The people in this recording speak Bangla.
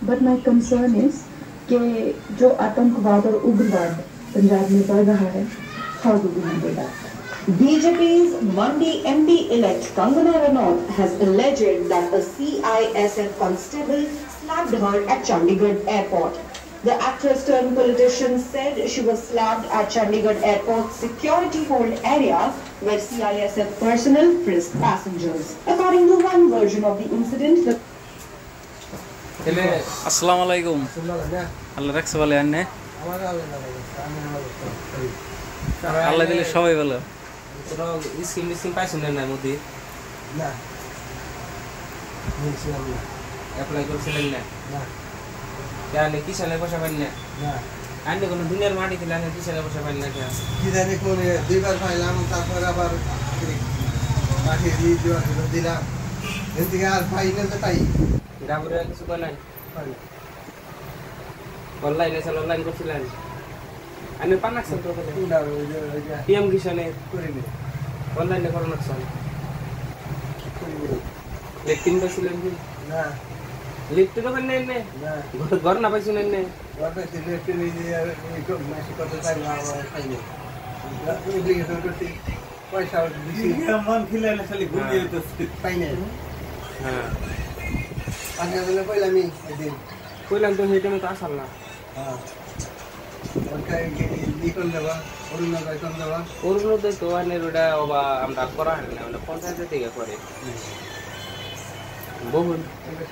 बट माई कंसर्न इज कि जो आतंकवाद और उग्रवाद पंजाब में बढ़ रहा है, how do we handle that? BJP's Mandi MP-elect Kangana Ranaut has alleged that a CISF constable slapped her at Chandigarh airport. The actress-turned-politician said she was slapped at Chandigarh airport's security hold area where CISF personnel frisked passengers. According to one version of the incident, the Assalamualaikum. Allah raksa bale anne. Allah dile shobai balo. তোরা স্কিম পাইছেন না মোদি না বলছিলাম না অ্যাপ্লাই করছিলেন না না কেন কি সালে পয়সা পাইন না না আন্নে কোনো দুনিয়ার মাটি ছিল না কি সালে পয়সা পাইন না কেন কি জানি কোনে দুইবার পাইলাম তারপর আবার মাটি দিয়ে দিলাম এদিকে আর ফাইনাল তো তাই রাবুরে কিছু কয় নাই অনলাইনে চাল অনলাইন করছিলেন আমি পানাক সেন্টার করে না পিএম কিষানে করিনি অনলাইনে করো না চাল করিনি লেটিন পাইছিলেন কি না লিফটে পাইন নাই নে না ঘর না পাইছিলেন নে ওটা সিলেক্ট করে দিয়ে একটু মাসি করতে চাই না ফাইনাল তুমি দিকে তো করতে পয়সা দিছি মন খিলালে খালি ঘুরিয়ে তো ফাইনাল হ্যাঁ আগে বলে কইলামই এদিন কইলাম তো সেই টাইমে তো আসল না হ্যাঁ ওকে কি কোন দেবা অরুণাচল কোন দেবা অরুণোদয় তো আনের ওটা ওবা আমরা করা হয় না মানে পঞ্চায়েত থেকে করে বহুল